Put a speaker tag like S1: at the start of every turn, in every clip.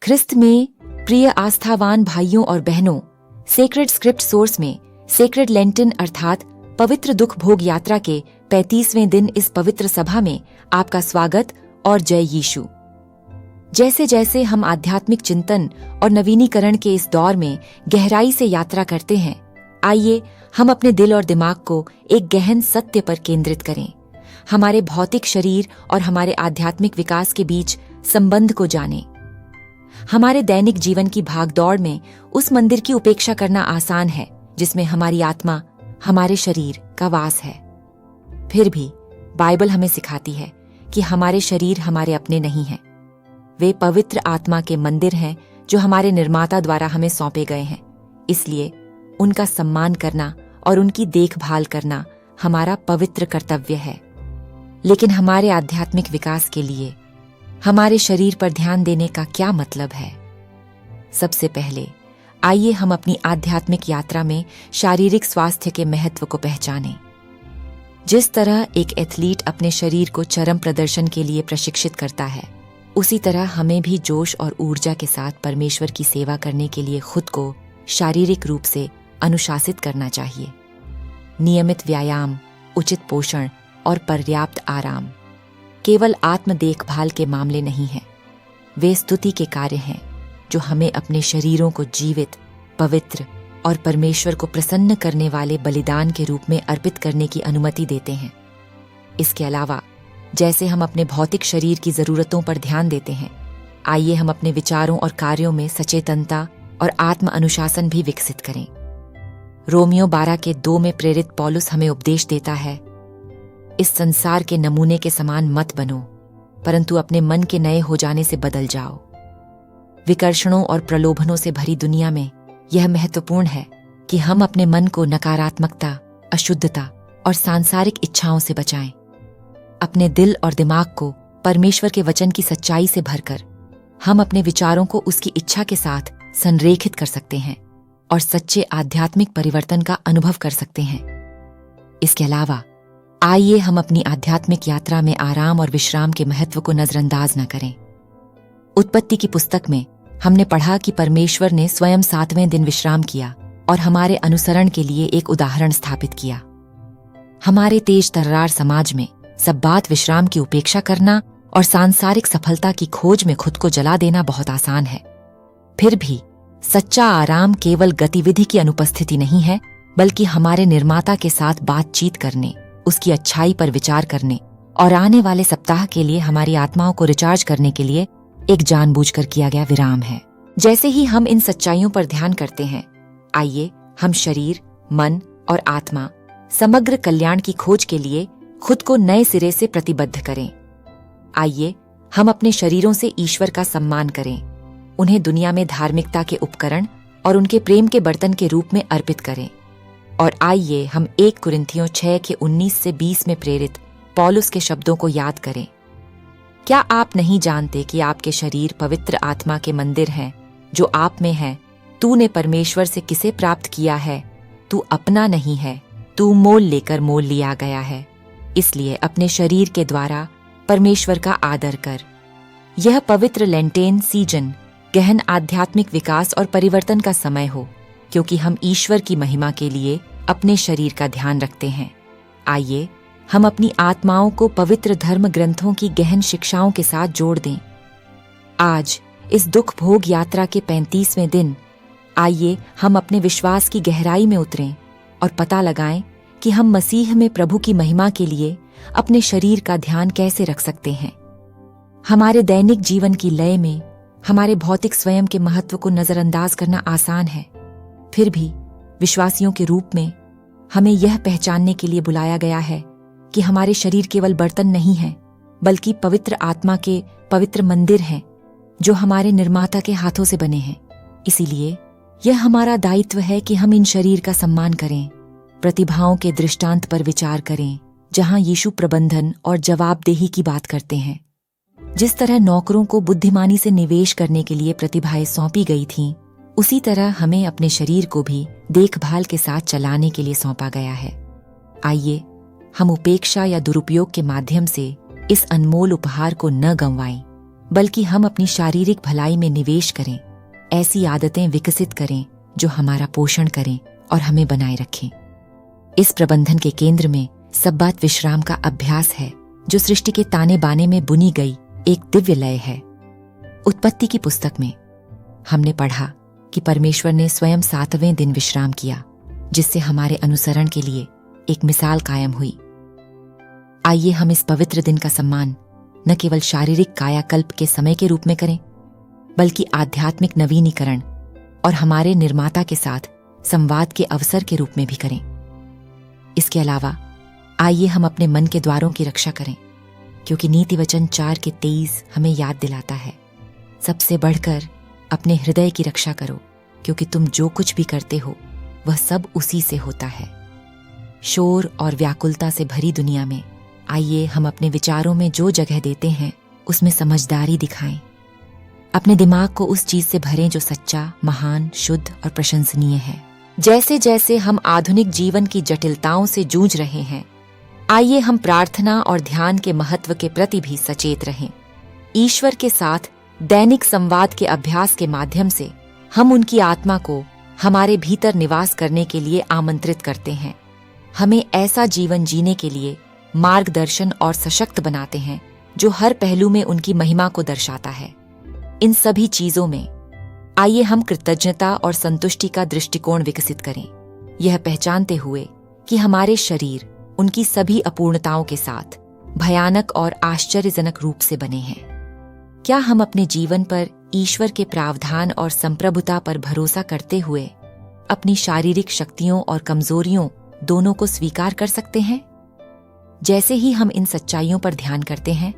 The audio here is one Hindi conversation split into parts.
S1: ख्रिस्त में प्रिय आस्थावान भाइयों और बहनों, सेक्रेड स्क्रिप्ट सोर्स में सेक्रेड लेंटन अर्थात पवित्र दुख भोग यात्रा के 35वें दिन इस पवित्र सभा में आपका स्वागत और जय यीशु। जैसे जैसे हम आध्यात्मिक चिंतन और नवीनीकरण के इस दौर में गहराई से यात्रा करते हैं, आइए हम अपने दिल और दिमाग को एक गहन सत्य पर केंद्रित करें। हमारे भौतिक शरीर और हमारे आध्यात्मिक विकास के बीच संबंध को जानें। हमारे दैनिक जीवन की भागदौड़ में उस मंदिर की उपेक्षा करना आसान है जिसमें हमारी आत्मा, हमारे शरीर का वास है। फिर भी बाइबल हमें सिखाती है कि हमारे शरीर हमारे अपने नहीं हैं। वे पवित्र आत्मा के मंदिर हैं जो हमारे निर्माता द्वारा हमें सौंपे गए हैं। इसलिए उनका सम्मान करना और उनकी देखभाल करना हमारा पवित्र कर्तव्य है। लेकिन हमारे आध्यात्मिक विकास के लिए हमारे शरीर पर ध्यान देने का क्या मतलब है? सबसे पहले आइए हम अपनी आध्यात्मिक यात्रा में शारीरिक स्वास्थ्य के महत्व को पहचानें। जिस तरह एक एथलीट अपने शरीर को चरम प्रदर्शन के लिए प्रशिक्षित करता है, उसी तरह हमें भी जोश और ऊर्जा के साथ परमेश्वर की सेवा करने के लिए खुद को शारीरिक रूप से अनुशासित करना चाहिए। नियमित व्यायाम, उचित पोषण और पर्याप्त आराम केवल आत्म देखभाल के मामले नहीं हैं। वे स्तुति के कार्य हैं जो हमें अपने शरीरों को जीवित, पवित्र और परमेश्वर को प्रसन्न करने वाले बलिदान के रूप में अर्पित करने की अनुमति देते हैं। इसके अलावा जैसे हम अपने भौतिक शरीर की जरूरतों पर ध्यान देते हैं, आइए हम अपने विचारों और कार्यों में सचेतनता और आत्म अनुशासन भी विकसित करें। रोमियो 12:2 में प्रेरित पौलुस हमें उपदेश देता है, इस संसार के नमूने के समान मत बनो, परंतु अपने मन के नए हो जाने से बदल जाओ। विकर्षणों और प्रलोभनों से भरी दुनिया में यह महत्वपूर्ण है कि हम अपने मन को नकारात्मकता, अशुद्धता और सांसारिक इच्छाओं से बचाएं। अपने दिल और दिमाग को परमेश्वर के वचन की सच्चाई से भरकर हम अपने विचारों को उसकी इच्छा के साथ संरेखित कर सकते हैं और सच्चे आध्यात्मिक परिवर्तन का अनुभव कर सकते हैं। इसके अलावा आइए हम अपनी आध्यात्मिक यात्रा में आराम और विश्राम के महत्व को नजरअंदाज न करें। उत्पत्ति की पुस्तक में हमने पढ़ा कि परमेश्वर ने स्वयं 7वें दिन विश्राम किया और हमारे अनुसरण के लिए एक उदाहरण स्थापित किया। हमारे तेज तर्रार समाज में सब्बात विश्राम की उपेक्षा करना और सांसारिक सफलता की खोज में खुद को जला देना बहुत आसान है। फिर भी सच्चा आराम केवल गतिविधि की अनुपस्थिति नहीं है, बल्कि हमारे निर्माता के साथ बातचीत करने, उसकी अच्छाई पर विचार करने और आने वाले सप्ताह के लिए हमारी आत्माओं को रिचार्ज करने के लिए एक जानबूझकर किया गया विराम है। जैसे ही हम इन सच्चाइयों पर ध्यान करते हैं, आइए हम शरीर, मन और आत्मा समग्र कल्याण की खोज के लिए खुद को नए सिरे से प्रतिबद्ध करें। आइए हम अपने शरीरों से ईश्वर का सम्मान करें, उन्हें दुनिया में धार्मिकता के उपकरण और उनके प्रेम के बर्तन के रूप में अर्पित करें। और आइए हम 1 कुरिन्थियों 6:19-20 में प्रेरित पौलुस के शब्दों को याद करें। क्या आप नहीं जानते कि आपके शरीर पवित्र आत्मा के मंदिर हैं जो आप में है? तूने परमेश्वर से किसे प्राप्त किया है? तू अपना नहीं है, तू मोल लेकर मोल लिया गया है। इसलिए अपने शरीर के द्वारा परमेश्वर का आदर कर। यह पवित्र लेंटेन सीजन गहन आध्यात्मिक विकास और परिवर्तन का समय हो, क्योंकि हम ईश्वर की महिमा के लिए अपने शरीर का ध्यान रखते हैं। आइए हम अपनी आत्माओं को पवित्र धर्म ग्रंथों की गहन शिक्षाओं के साथ जोड़ दें। आज इस दुख भोग यात्रा के 35वें दिन आइए हम अपने विश्वास की गहराई में उतरें और पता लगाएं कि हम मसीह में प्रभु की महिमा के लिए अपने शरीर का ध्यान कैसे रख सकते हैं। हमारे दैनिक जीवन की लय में हमारे भौतिक स्वयं के महत्व को नजरअंदाज करना आसान है। फिर भी विश्वासियों के रूप में हमें यह पहचानने के लिए बुलाया गया है कि हमारे शरीर केवल बर्तन नहीं हैं, बल्कि पवित्र आत्मा के पवित्र मंदिर हैं जो हमारे निर्माता के हाथों से बने हैं। इसीलिए यह हमारा दायित्व है कि हम इन शरीर का सम्मान करें, प्रतिभाओं के दृष्टांत पर विचार करें जहां यीशु प्रबंधन और जवाबदेही की बात करते हैं। जिस तरह नौकरों को बुद्धिमानी से निवेश करने के लिए प्रतिभाएं सौंपी गई थीं, उसी तरह हमें अपने शरीर को भी देखभाल के साथ चलाने के लिए सौंपा गया है। आइए हम उपेक्षा या दुरुपयोग के माध्यम से इस अनमोल उपहार को न गंवाएं, बल्कि हम अपनी शारीरिक भलाई में निवेश करें, ऐसी आदतें विकसित करें जो हमारा पोषण करें और हमें बनाए रखें। इस प्रबंधन के केंद्र में सब्बात विश्राम का अभ्यास है, जो सृष्टि के ताने बाने में बुनी गई एक दिव्य लय है। उत्पत्ति की पुस्तक में हमने पढ़ा कि परमेश्वर ने स्वयं 7वें दिन विश्राम किया, जिससे हमारे अनुसरण के लिए एक मिसाल कायम हुई। आइए हम इस पवित्र दिन का सम्मान न केवल शारीरिक कायाकल्प के समय के रूप में करें, बल्कि आध्यात्मिक नवीनीकरण और हमारे निर्माता के साथ संवाद के अवसर के रूप में भी करें। इसके अलावा आइए हम अपने मन के द्वारों की रक्षा करें, क्योंकि नीति वचन 4:23 हमें याद दिलाता है, सबसे बढ़कर अपने हृदय की रक्षा करो, क्योंकि तुम जो कुछ भी करते हो वह सब उसी से होता है। शोर और व्याकुलता से भरी दुनिया में आइए हम अपने विचारों में जो जगह देते हैं उसमें समझदारी दिखाएं। अपने दिमाग को उस चीज से भरें जो सच्चा, महान, शुद्ध और प्रशंसनीय है। जैसे जैसे हम आधुनिक जीवन की जटिलताओं से जूझ रहे हैं, आइए हम प्रार्थना और ध्यान के महत्व के प्रति भी सचेत रहें। ईश्वर के साथ दैनिक संवाद के अभ्यास के माध्यम से हम उनकी आत्मा को हमारे भीतर निवास करने के लिए आमंत्रित करते हैं, हमें ऐसा जीवन जीने के लिए मार्गदर्शन और सशक्त बनाते हैं जो हर पहलू में उनकी महिमा को दर्शाता है। इन सभी चीजों में आइए हम कृतज्ञता और संतुष्टि का दृष्टिकोण विकसित करें, यह पहचानते हुए कि हमारे शरीर उनकी सभी अपूर्णताओं के साथ भयानक और आश्चर्यजनक रूप से बने हैं। क्या हम अपने जीवन पर ईश्वर के प्रावधान और संप्रभुता पर भरोसा करते हुए अपनी शारीरिक शक्तियों और कमजोरियों दोनों को स्वीकार कर सकते हैं? जैसे ही हम इन सच्चाइयों पर ध्यान करते हैं,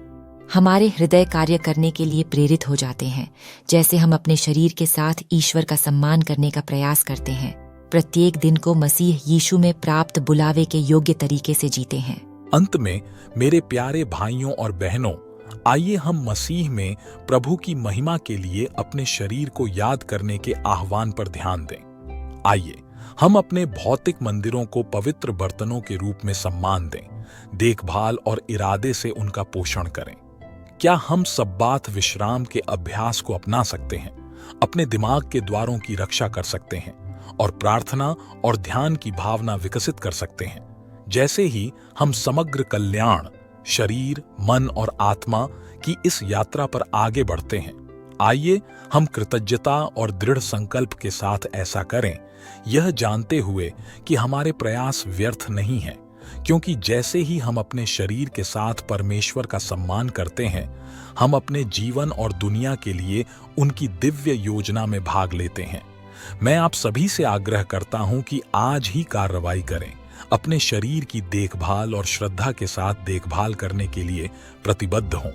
S1: हमारे हृदय कार्य करने के लिए प्रेरित हो जाते हैं। जैसे हम अपने शरीर के साथ ईश्वर का सम्मान करने का प्रयास करते हैं, प्रत्येक दिन को मसीह यीशु में प्राप्त बुलावे के योग्य तरीके से जीते हैं।
S2: अंत में मेरे प्यारे भाइयों और बहनों, आइए हम मसीह में प्रभु की महिमा के लिए अपने शरीर को याद करने के आह्वान पर ध्यान दें। आइए हम अपने भौतिक मंदिरों को पवित्र बर्तनों के रूप में सम्मान दें, देखभाल और इरादे से उनका पोषण करें। क्या हम सब्बात विश्राम के अभ्यास को अपना सकते हैं, अपने दिमाग के द्वारों की रक्षा कर सकते हैं और प्रार्थना और ध्यान की भावना विकसित कर सकते हैं? जैसे ही हम समग्र कल्याण, शरीर, मन और आत्मा की इस यात्रा पर आगे बढ़ते हैं, आइए हम कृतज्ञता और दृढ़ संकल्प के साथ ऐसा करें, यह जानते हुए कि हमारे प्रयास व्यर्थ नहीं हैं, क्योंकि जैसे ही हम अपने शरीर के साथ परमेश्वर का सम्मान करते हैं, हम अपने जीवन और दुनिया के लिए उनकी दिव्य योजना में भाग लेते हैं। मैं आप सभी से आग्रह करता हूं कि आज ही कार्रवाई करें, अपने शरीर की देखभाल और श्रद्धा के साथ देखभाल करने के लिए प्रतिबद्ध हों।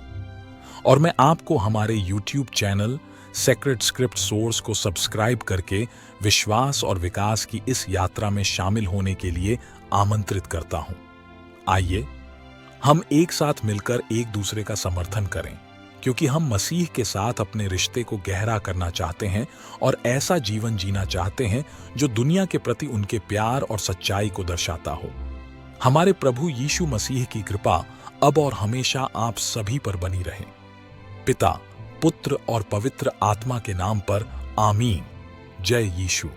S2: और मैं आपको हमारे YouTube channel sacred script source को सब्सक्राइब करके विश्वास और विकास की इस यात्रा में शामिल होने के लिए आमंत्रित करता हूं। आइए हम एक साथ मिलकर एक दूसरे का समर्थन करें, क्योंकि हम मसीह के साथ अपने रिश्ते को गहरा करना चाहते हैं और ऐसा जीवन जीना चाहते हैं जो दुनिया के प्रति उनके प्यार और सच्चाई को दर्शाता हो। हमारे प्रभु यीशु मसीह की कृपा अब और हमेशा आप सभी पर बनी रहे। पिता, पुत्र और पवित्र आत्मा के नाम पर आमीन। जय यीशु।